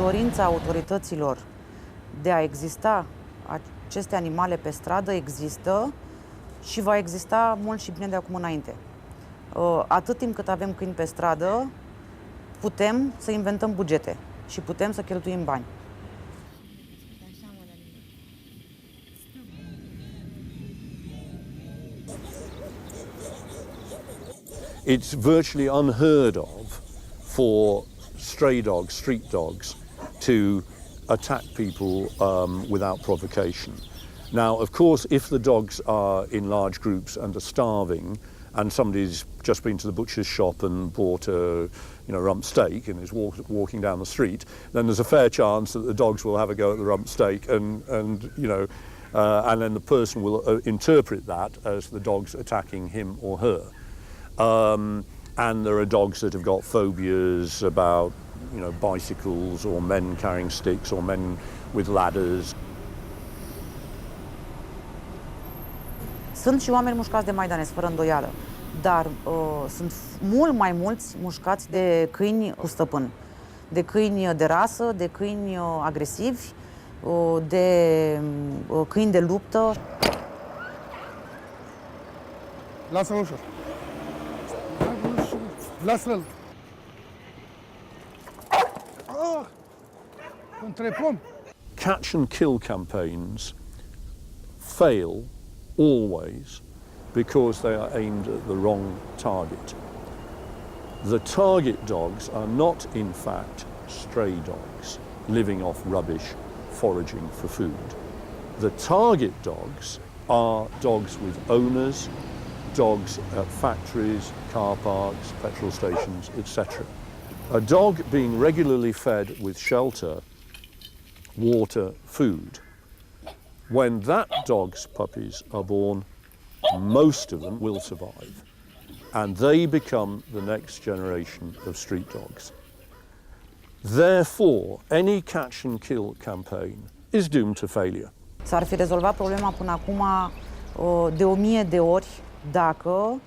dorința autorităților de a exista aceste animale pe stradă există și va exista mult și bine de acum înainte. Atât timp cât avem câini pe stradă, putem să inventăm bugete și putem să cheltuim bani. It's virtually unheard of for stray dogs, street dogs, to attack people without provocation. Now, of course, if the dogs are in large groups and are starving, and somebody's just been to the butcher's shop and bought a rump steak and is walking down the street, then there's a fair chance that the dogs will have a go at the rump steak, and then the person will interpret that as the dogs attacking him or her. And there are dogs that have got phobias about, bicycles or men carrying sticks or men with ladders. Sunt și oameni mușcați de maidanezi, fără îndoială, dar sunt mult mai mulți mușcați de câini cu stăpân, de câini de rasă, de câini agresivi, de câini de luptă. Lasă-l ușor. Lasă-l. Între pom. Catch and kill campaigns fail always because they are aimed at the wrong target. The target dogs are not, in fact, stray dogs living off rubbish, foraging for food. The target dogs are dogs with owners, dogs at factories, car parks, petrol stations, etc. A dog being regularly fed with shelter, water, food, when that dog's puppies are born, most of them will survive, and they become the next generation of street dogs. Therefore, any catch and kill campaign is doomed to failure. S-ar fi rezolvat problema până acum de 1000 de ori dacă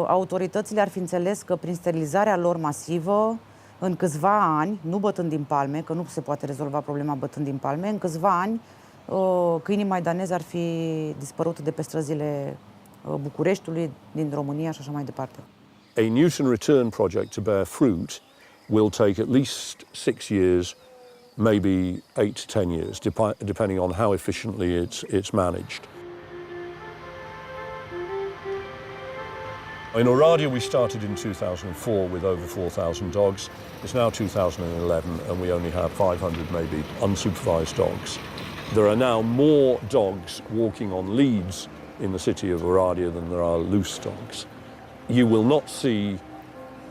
autoritățile ar fi înțeles că prin sterilizarea lor masivă, în câțiva ani, nu bătând din palme, că nu se poate rezolva problema bătând din palme, în câțiva ani câinii maidanezi ar fi dispărut de pe străzile Bucureștiului, din România și așa mai departe. A Newton return project to bear fruit will take at least 6 years, maybe 8 to 10 years, depending on how efficiently it's managed. In Oradea, we started in 2004 with over 4,000 dogs. It's now 2011 and we only have 500 maybe unsupervised dogs. There are now more dogs walking on leads in the city of Oradea than there are loose dogs. You will not see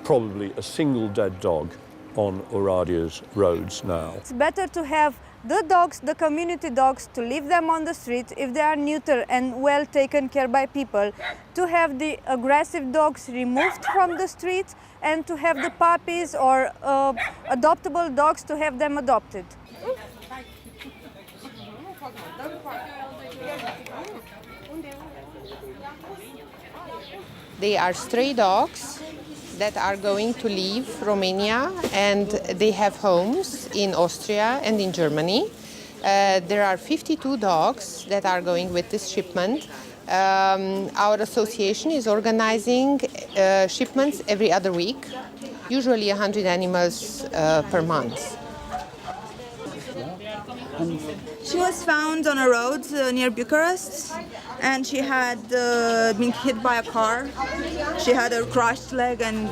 probably a single dead dog on Oradea's roads now. It's better to have the dogs, the community dogs, to leave them on the street if they are neuter and well taken care by people, to have the aggressive dogs removed from the street, and to have the puppies or adoptable dogs to have them adopted. They are stray dogs that are going to leave Romania, and they have homes in Austria and in Germany. There are 52 dogs that are going with this shipment. Our association is organizing shipments every other week, usually 100 animals per month. She was found on a road near Bucharest, and she had been hit by a car. She had a crushed leg, and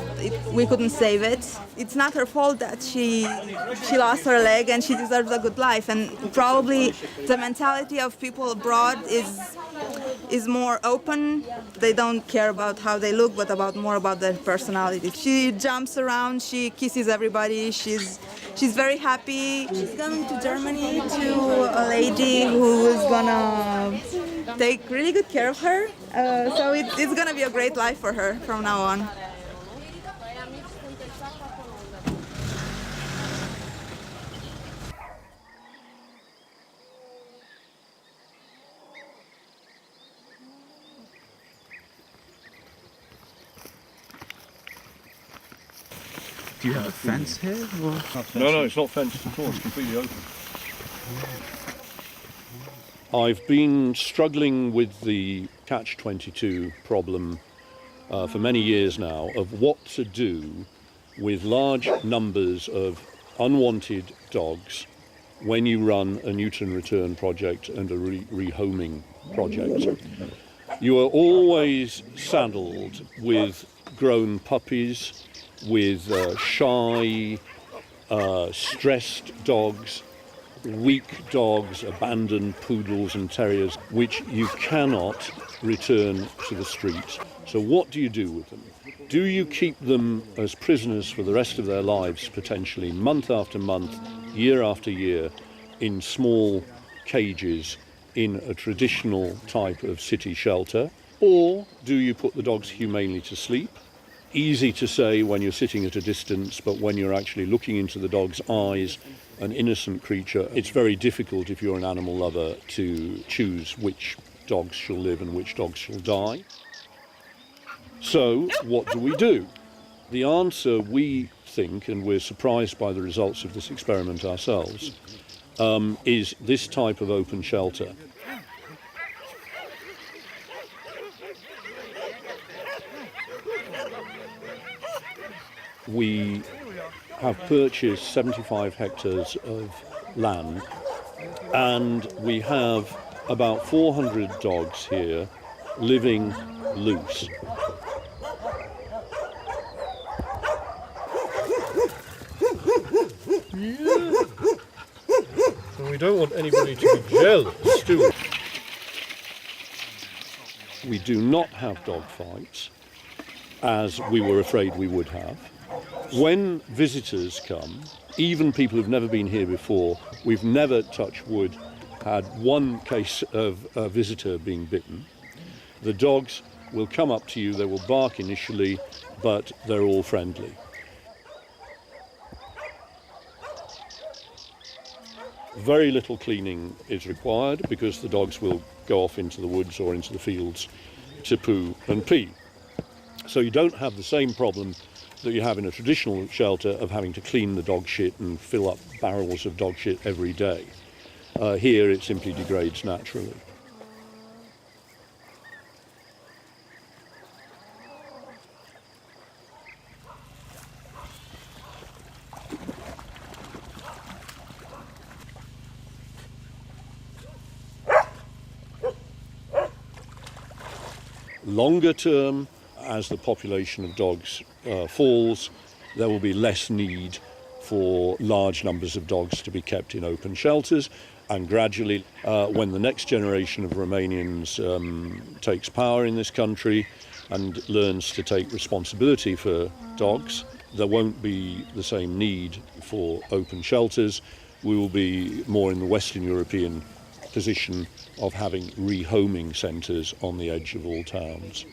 we couldn't save it. It's not her fault that she lost her leg, and she deserves a good life. And probably the mentality of people abroad is more open. They don't care about how they look, but more about their personality. She jumps around, she kisses everybody, she's very happy. She's going to Germany to a lady who is gonna take really good care of her. So it's gonna be a great life for her from now on. Do you have a fence here? Or? No, it's not fenced at all. It's completely open. I've been struggling with the catch-22 problem for many years now of what to do with large numbers of unwanted dogs when you run a neuter and return project and a rehoming project. You are always saddled with grown puppies, with shy, stressed dogs, weak dogs, abandoned poodles and terriers, which you cannot return to the street. So what do you do with them? Do you keep them as prisoners for the rest of their lives, potentially, month after month, year after year, in small cages in a traditional type of city shelter? Or do you put the dogs humanely to sleep? Easy to say when you're sitting at a distance, but when you're actually looking into the dog's eyes, an innocent creature, it's very difficult if you're an animal lover to choose which dogs shall live and which dogs shall die. So, what do? The answer, we think, and we're surprised by the results of this experiment ourselves, is this type of open shelter. We have purchased 75 hectares of land, and we have about 400 dogs here living loose. So we don't want anybody to be jealous, do we? We do not have dog fights, as we were afraid we would have. When visitors come, even people who've never been here before, we've never, touch wood, had one case of a visitor being bitten. The dogs will come up to you, they will bark initially, but they're all friendly. Very little cleaning is required because the dogs will go off into the woods or into the fields to poo and pee. So you don't have the same problem that you have in a traditional shelter of having to clean the dog shit and fill up barrels of dog shit every day. Here it simply degrades naturally. Longer term, as the population of dogs falls, there will be less need for large numbers of dogs to be kept in open shelters, and gradually, when the next generation of Romanians takes power in this country and learns to take responsibility for dogs, there won't be the same need for open shelters. We will be more in the Western European position of having rehoming centres on the edge of all towns.